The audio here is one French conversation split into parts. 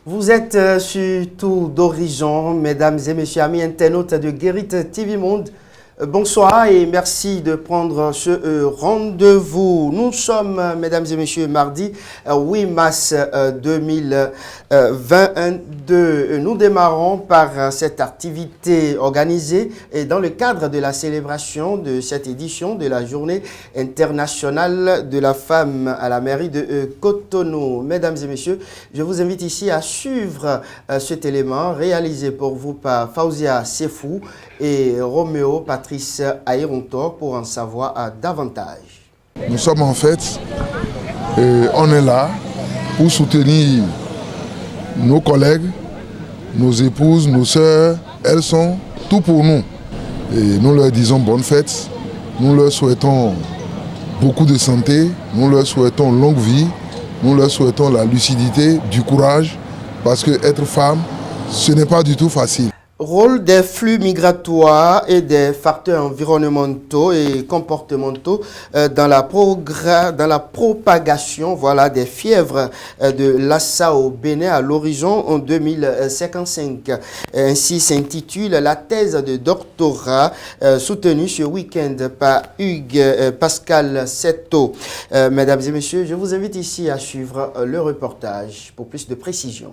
Vous êtes sur Tour d'Horizon, mesdames et messieurs, amis internautes de Guérit TV Monde. Bonsoir et merci de prendre ce rendez-vous. Nous sommes, mesdames et messieurs, mardi 8 mars 2022. Nous démarrons par cette activité organisée et dans le cadre de la célébration de cette édition de la Journée internationale de la femme à la mairie de Cotonou. Mesdames et messieurs, je vous invite ici à suivre cet élément réalisé pour vous par Fauzia Sefou et Roméo Patrice Aïrontor pour en savoir davantage. Nous sommes en fête et on est là pour soutenir nos collègues, nos épouses, nos sœurs. Elles sont tout pour nous. Et nous leur disons bonne fête. Nous leur souhaitons beaucoup de santé. Nous leur souhaitons longue vie. Nous leur souhaitons la lucidité, du courage. Parce que être femme, ce n'est pas du tout facile. Rôle des flux migratoires et des facteurs environnementaux et comportementaux dans la propagation des fièvres de Lassa au Bénin à l'horizon en 2055. Ainsi s'intitule la thèse de doctorat soutenue ce week-end par Hugues Pascal Seto. Mesdames et messieurs, je vous invite ici à suivre le reportage pour plus de précision.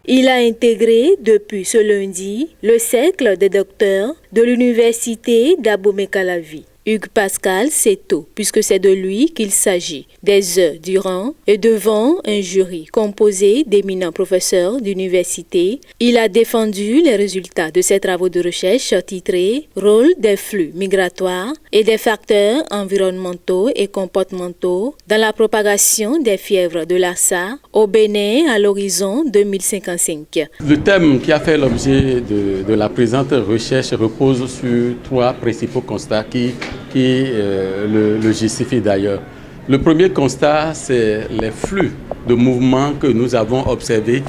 Il a intégré depuis ce lundi le cercle des docteurs de l'université d'Abomey-Calavi. Hugues Pascal Seto, puisque c'est de lui qu'il s'agit, des heures durant et devant un jury composé d'éminents professeurs d'université, il a défendu les résultats de ses travaux de recherche titrés « Rôle des flux migratoires et des facteurs environnementaux et comportementaux dans la propagation des fièvres de Lassa au Bénin à l'horizon 2055 ». Le thème qui a fait l'objet de la présente recherche repose sur trois principaux constats qui le justifient d'ailleurs. Le premier constat, c'est les flux de mouvements que nous avons observés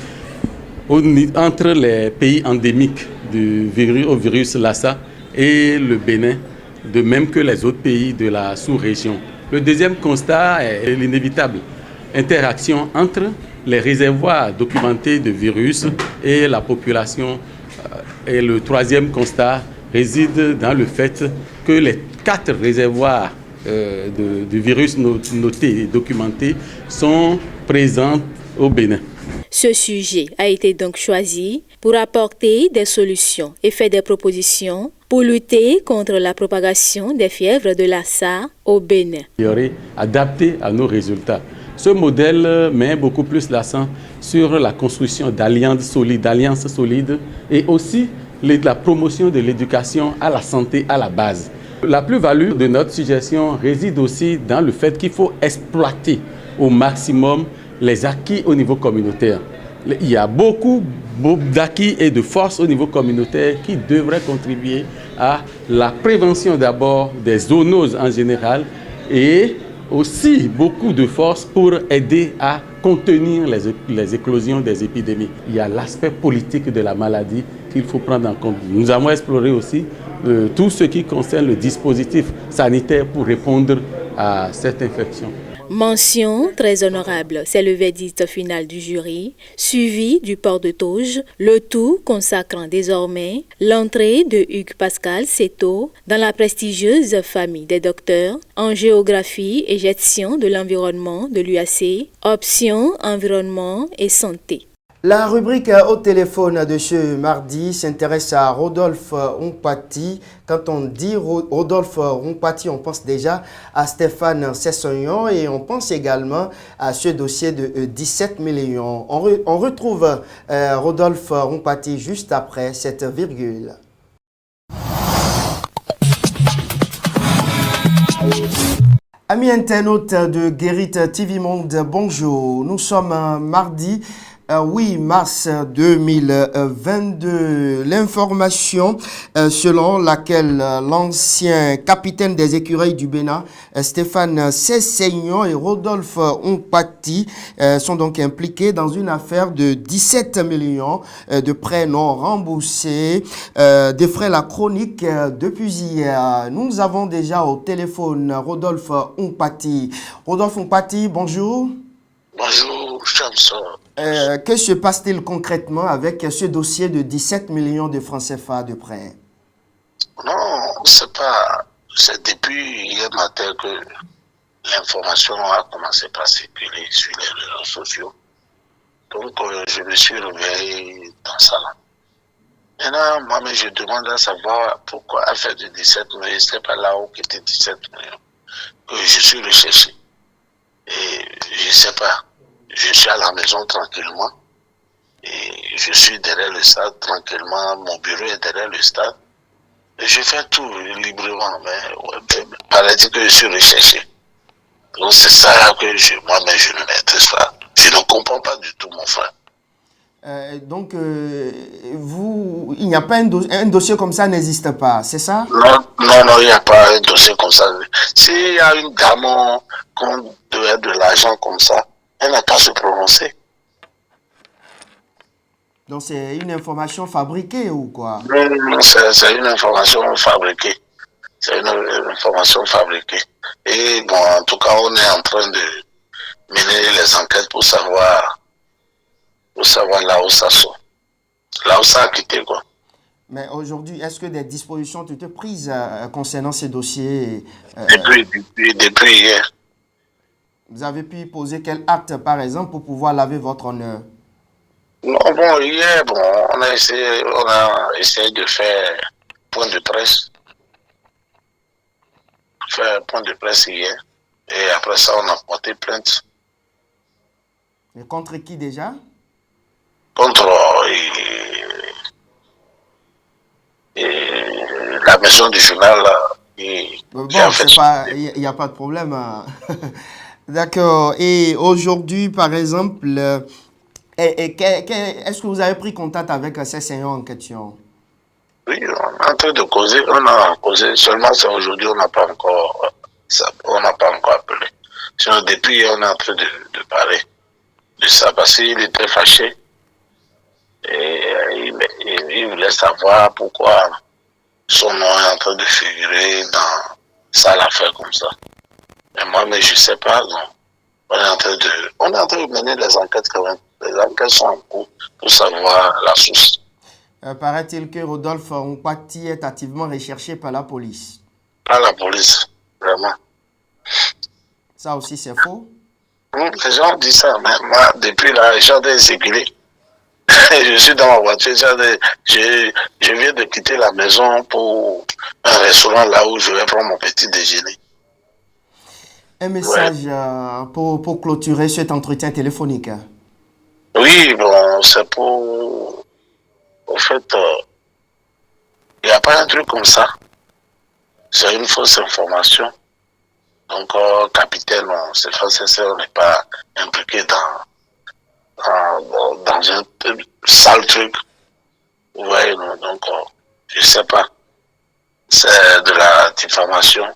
entre les pays endémiques au virus Lassa et le Bénin, de même que les autres pays de la sous-région. Le deuxième constat est l'inévitable interaction entre les réservoirs documentés de virus et la population. Et le troisième constat réside dans le fait que les 4 réservoirs de virus notés et documentés sont présents au Bénin. Ce sujet a été donc choisi pour apporter des solutions et faire des propositions pour lutter contre la propagation des fièvres de Lassa au Bénin. Il y aurait adapté à nos résultats. Ce modèle met beaucoup plus l'accent sur la construction d'alliances solides et aussi la promotion de l'éducation à la santé à la base. La plus-value de notre suggestion réside aussi dans le fait qu'il faut exploiter au maximum les acquis au niveau communautaire. Il y a beaucoup d'acquis et de forces au niveau communautaire qui devraient contribuer à la prévention d'abord des zoonoses en général et aussi beaucoup de forces pour aider à contenir les éclosions des épidémies. Il y a l'aspect politique de la maladie qu'il faut prendre en compte. Nous avons exploré aussi tout ce qui concerne le dispositif sanitaire pour répondre à cette infection. Mention très honorable, c'est le verdict final du jury, suivi du port de toge, le tout consacrant désormais l'entrée de Hugues Pascal Seto dans la prestigieuse famille des docteurs en géographie et gestion de l'environnement de l'UAC, option environnement et santé. La rubrique au téléphone de ce mardi s'intéresse à Rodolphe Ompati. Quand on dit Rodolphe Ompati, on pense déjà à Stéphane Sessognon et on pense également à ce dossier de 17 millions. On retrouve Rodolphe Ompati juste après cette virgule. Amis internautes de Guérit TV Monde, bonjour. Nous sommes mardi 8 mars 2022, l'information selon laquelle l'ancien capitaine des écureuils du Bénin, Stéphane Sessegnon et Rodolphe Ompati sont donc impliqués dans une affaire de 17 millions de prêts non remboursés, des frais la chronique depuis hier. Nous avons déjà au téléphone Rodolphe Ompati. Rodolphe Ompati, bonjour. Bonjour, Chamson. Que se passe-t-il concrètement avec ce dossier de 17 millions de francs CFA de prêt? Non, c'est pas. C'est depuis hier matin que l'information a commencé par circuler sur les réseaux sociaux. Donc, je me suis réveillé dans ça. Maintenant, moi-même, je demande à savoir pourquoi affaire de 17 millions, c'est pas là-haut qui était 17 millions, que je suis recherché. Et je sais pas, je suis à la maison tranquillement, et je suis derrière le stade tranquillement, mon bureau est derrière le stade. Et je fais tout librement, mais paraît-il que je suis recherché. Donc c'est ça que moi-même, je ne maîtrise pas. Je ne comprends pas du tout, mon frère. Donc, il n'y a pas un dossier comme ça n'existe pas, c'est ça? Non, il n'y a pas un dossier comme ça. S'il y a une dame qu'on devait de l'argent comme ça, elle n'a qu'à se prononcer. Donc, c'est une information fabriquée ou quoi? Non, c'est une information fabriquée. C'est une information fabriquée. Et bon, en tout cas, on est en train de mener les enquêtes pour savoir là où ça sort. Là où ça a quitté, quoi. Mais aujourd'hui, est-ce que des dispositions ont été prises concernant ces dossiers? Depuis hier. Vous avez pu poser quel acte, par exemple, pour pouvoir laver votre honneur? Non, bon, hier, on a essayé de faire point de presse. Faire point de presse hier. Et après ça, on a porté plainte. Et contre qui déjà? Contre la maison du journal. Bon, il n'y a pas de problème. D'accord. Et aujourd'hui, par exemple, est-ce que vous avez pris contact avec ces seigneurs en question? Oui, on est en train de causer. On a causé. Seulement, c'est aujourd'hui, on n'a pas encore appelé. Sinon, depuis, on est en train de parler de ça parce qu'il était fâché. Et il voulait savoir pourquoi son nom est en train de figurer dans ça, l'affaire comme ça. Mais moi, mais je sais pas, non. On est en train de mener les enquêtes quand même. Les enquêtes sont en cours pour savoir la source. Paraît-il que Rodolphe Nkpati est activement recherché par la police? Par la police, vraiment. Ça aussi, c'est faux? Les gens disent ça, mais moi, depuis là, les gens ont circulé. Je suis dans ma voiture, je viens de quitter la maison pour un restaurant là où je vais prendre mon petit déjeuner. Un message pour clôturer cet entretien téléphonique. Oui, bon, c'est pour... En fait, il n'y a pas un truc comme ça. C'est une fausse information. Donc, capitaine, c'est facile, on n'est pas impliqué dans un sale truc. Vous voyez, non? Donc, je ne sais pas. C'est de la diffamation.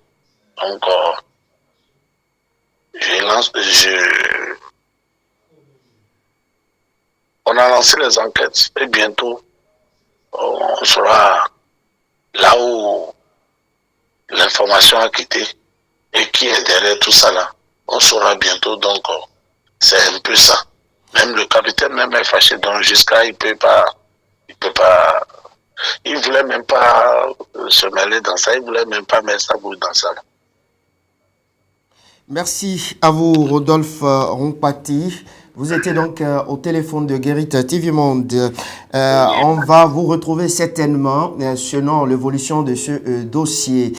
Donc, on a lancé les enquêtes et bientôt, on sera là où l'information a quitté et qui est derrière tout ça là. On saura bientôt, donc c'est un peu ça. Même le capitaine même est fâché, donc jusqu'à il voulait même pas se mêler dans ça, il voulait même pas mettre sa bouche dans ça. Merci à vous, Rodolphe Nkpati. Vous étiez donc au téléphone de Guérit TV Monde. On va vous retrouver certainement selon l'évolution de ce dossier.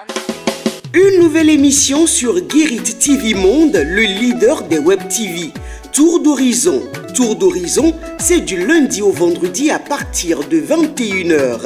Une nouvelle émission sur Guérit TV Monde, le leader des Web TV. Tour d'horizon. Tour d'horizon, c'est du lundi au vendredi à partir de 21h.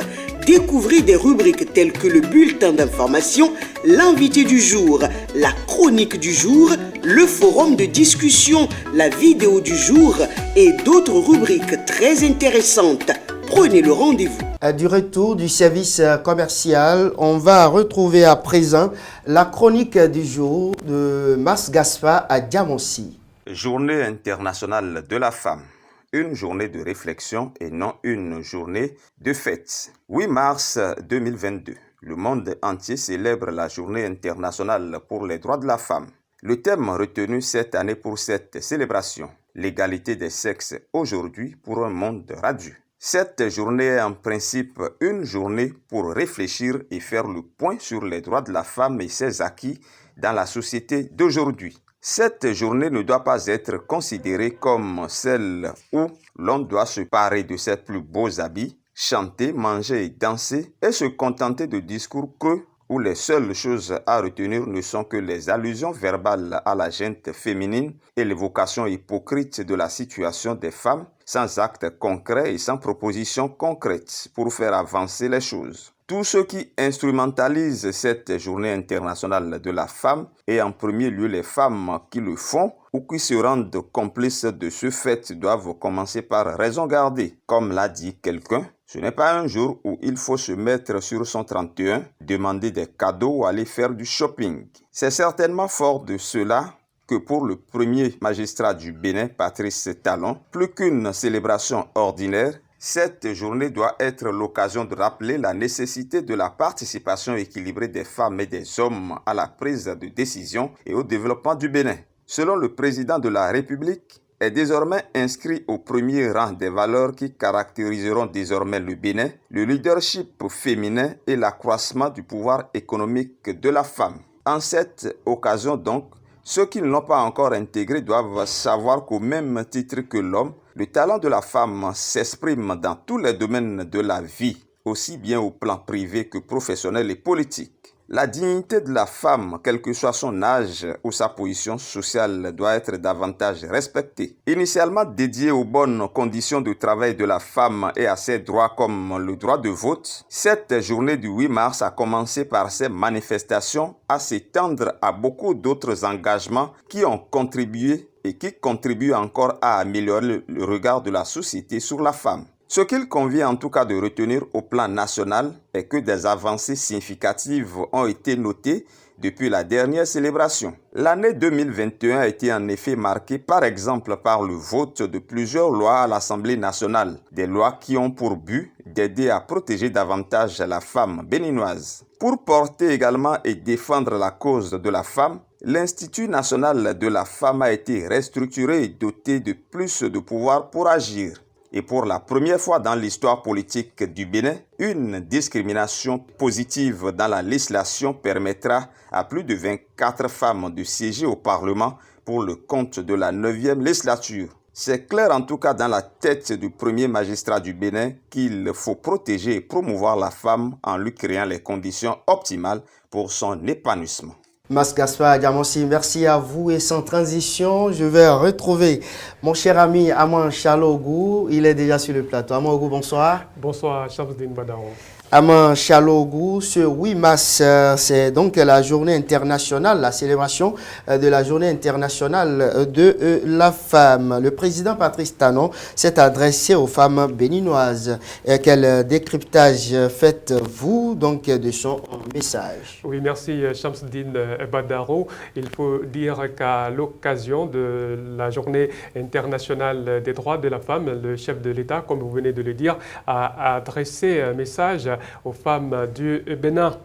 Découvrez des rubriques telles que le bulletin d'information, l'invité du jour, la chronique du jour, le forum de discussion, la vidéo du jour et d'autres rubriques très intéressantes. Prenez le rendez-vous. Du retour du service commercial, on va retrouver à présent la chronique du jour de Mas Gaspard à Diamonsi. Journée internationale de la femme. Une journée de réflexion et non une journée de fête. 8 mars 2022, le monde entier célèbre la journée internationale pour les droits de la femme. Le thème retenu cette année pour cette célébration, l'égalité des sexes aujourd'hui pour un monde radieux. Cette journée est en principe une journée pour réfléchir et faire le point sur les droits de la femme et ses acquis dans la société d'aujourd'hui. Cette journée ne doit pas être considérée comme celle où l'on doit se parer de ses plus beaux habits, chanter, manger et danser et se contenter de discours creux où les seules choses à retenir ne sont que les allusions verbales à la gente féminine et l'évocation hypocrite de la situation des femmes, sans actes concrets et sans propositions concrètes pour faire avancer les choses. Tous ceux qui instrumentalisent cette journée internationale de la femme, et en premier lieu les femmes qui le font, ou qui se rendent complices de ce fait, doivent commencer par raison garder. Comme l'a dit quelqu'un, ce n'est pas un jour où il faut se mettre sur son 31, demander des cadeaux ou aller faire du shopping. C'est certainement fort de cela que pour le premier magistrat du Bénin, Patrice Talon, plus qu'une célébration ordinaire, cette journée doit être l'occasion de rappeler la nécessité de la participation équilibrée des femmes et des hommes à la prise de décision et au développement du Bénin. Selon le président de la République, est désormais inscrit au premier rang des valeurs qui caractériseront désormais le Bénin, le leadership féminin et l'accroissement du pouvoir économique de la femme. En cette occasion donc, ceux qui ne l'ont pas encore intégré doivent savoir qu'au même titre que l'homme, le talent de la femme s'exprime dans tous les domaines de la vie, aussi bien au plan privé que professionnel et politique. La dignité de la femme, quel que soit son âge ou sa position sociale, doit être davantage respectée. Initialement dédiée aux bonnes conditions de travail de la femme et à ses droits comme le droit de vote, cette journée du 8 mars a commencé par ses manifestations à s'étendre à beaucoup d'autres engagements qui ont contribué et qui contribuent encore à améliorer le regard de la société sur la femme. Ce qu'il convient en tout cas de retenir au plan national est que des avancées significatives ont été notées depuis la dernière célébration. L'année 2021 a été en effet marquée par exemple par le vote de plusieurs lois à l'Assemblée nationale, des lois qui ont pour but d'aider à protéger davantage la femme béninoise. Pour porter également et défendre la cause de la femme, l'Institut national de la femme a été restructuré et doté de plus de pouvoir pour agir. Et pour la première fois dans l'histoire politique du Bénin, une discrimination positive dans la législation permettra à plus de 24 femmes de siéger au Parlement pour le compte de la 9e législature. C'est clair en tout cas dans la tête du premier magistrat du Bénin qu'il faut protéger et promouvoir la femme en lui créant les conditions optimales pour son épanouissement. Mas Gaspard Diamonsi, merci à vous et sans transition, je vais retrouver mon cher ami Aman Chalogou. Il est déjà sur le plateau. Aman Ogou, bonsoir. Bonsoir, Shamsuddin Badaro. Aman Chalogou, ce 8 mars, c'est donc la journée internationale, la célébration de la journée internationale de la femme. Le président Patrice Talon s'est adressé aux femmes béninoises. Quel décryptage faites-vous donc de son message? Oui, merci Shamsuddin Badaro. Il faut dire qu'à l'occasion de la journée internationale des droits de la femme, le chef de l'État, comme vous venez de le dire, a adressé un message aux femmes du Bénin.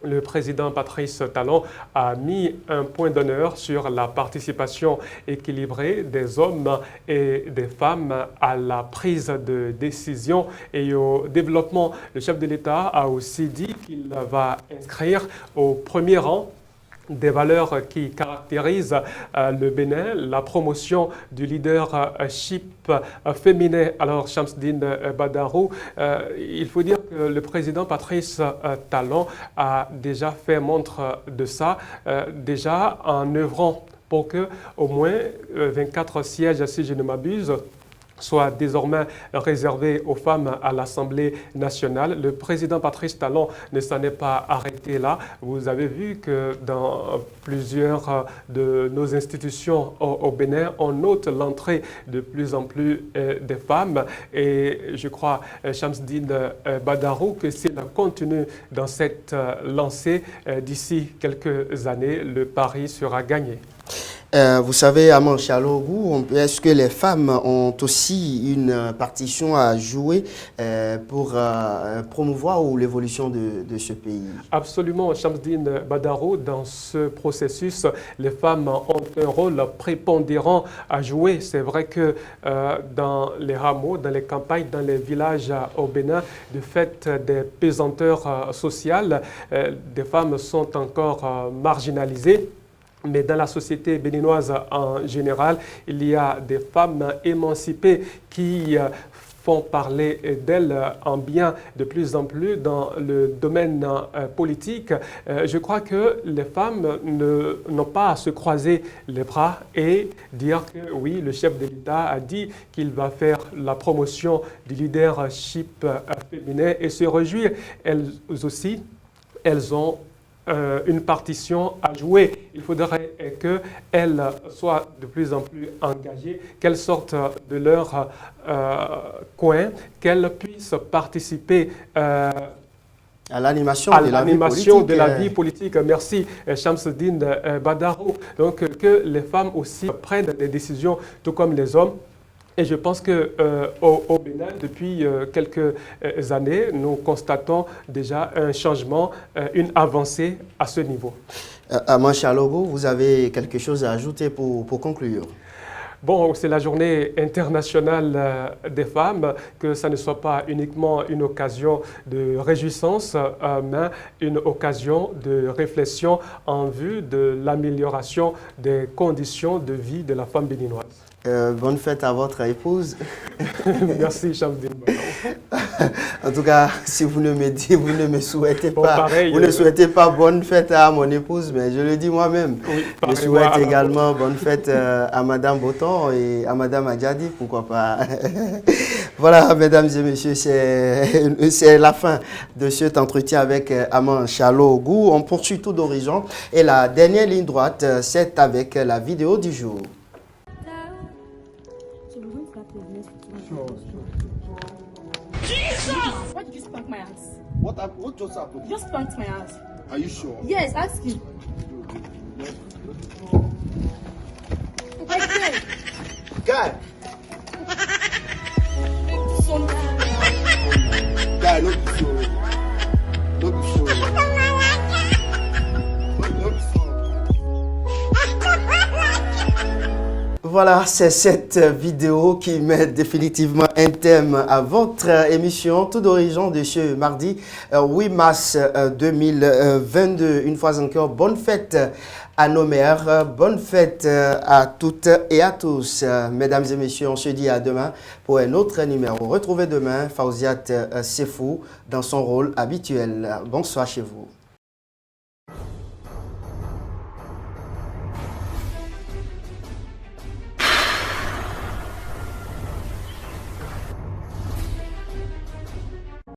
Le président Patrice Talon a mis un point d'honneur sur la participation équilibrée des hommes et des femmes à la prise de décision et au développement. Le chef de l'État a aussi dit qu'il va inscrire au premier rang des valeurs qui caractérisent le Bénin, la promotion du leadership féminin. Alors, Shamsuddin Badaro, il faut dire que le président Patrice Talon a déjà fait montre de ça, déjà en œuvrant pour que au moins 24 sièges, si je ne m'abuse, soit désormais réservé aux femmes à l'Assemblée nationale. Le président Patrice Talon ne s'en est pas arrêté là. Vous avez vu que dans plusieurs de nos institutions au Bénin, on note l'entrée de plus en plus des femmes. Et je crois, Shamsuddin Badaro, que s'il continue dans cette lancée, d'ici quelques années, le pari sera gagné. Vous savez, à Manchalogou, est-ce que les femmes ont aussi une partition à jouer pour promouvoir l'évolution de ce pays? Absolument, Shamsdine Badaro, dans ce processus, les femmes ont un rôle prépondérant à jouer. C'est vrai que dans les hameaux, dans les campagnes, dans les villages au Bénin, du fait des pesanteurs sociales, des femmes sont encore marginalisées. Mais dans la société béninoise en général, il y a des femmes émancipées qui font parler d'elles en bien de plus en plus dans le domaine politique. Je crois que les femmes n'ont pas à se croiser les bras et dire que oui, le chef de l'État a dit qu'il va faire la promotion du leadership féminin et se réjouir. Elles aussi, elles ont une partition à jouer. Il faudrait qu'elles soient de plus en plus engagées, qu'elles sortent de leur coin, qu'elles puissent participer à l'animation de la vie politique. Merci, Shamsdine Badaro. Donc, que les femmes aussi prennent des décisions, tout comme les hommes. Et je pense qu'au Bénin, depuis quelques années, nous constatons déjà un changement, une avancée à ce niveau. À Manchalogou, vous avez quelque chose à ajouter pour conclure? Bon, c'est la journée internationale des femmes, que ça ne soit pas uniquement une occasion de réjouissance, mais une occasion de réflexion en vue de l'amélioration des conditions de vie de la femme béninoise. Bonne fête à votre épouse. Merci, Shamsdine. En tout cas, si vous ne me souhaitez pas, pareil, vous ne souhaitez pas bonne fête à mon épouse, mais je le dis moi-même. Oui, je souhaite également bonne fête à Madame Boton et à Madame Adjadi, pourquoi pas. Voilà, mesdames et messieurs, c'est la fin de cet entretien avec Manchalogou. On poursuit tout d'horizon et la dernière ligne droite, c'est avec la vidéo du jour. Jesus! Why did you spank my ass? What just happened? You just spanked my ass. Are you sure? Yes, ask him. Okay. Guy! So Guy, don't be so. Don't be so. Don't be so. Voilà, c'est cette vidéo qui met définitivement un thème à votre émission Tout d'horizon de ce mardi 8 mars 2022. Une fois encore, bonne fête à nos mères, bonne fête à toutes et à tous. Mesdames et messieurs, on se dit à demain pour un autre numéro. Retrouvez demain Fawziat Sefou dans son rôle habituel. Bonsoir chez vous.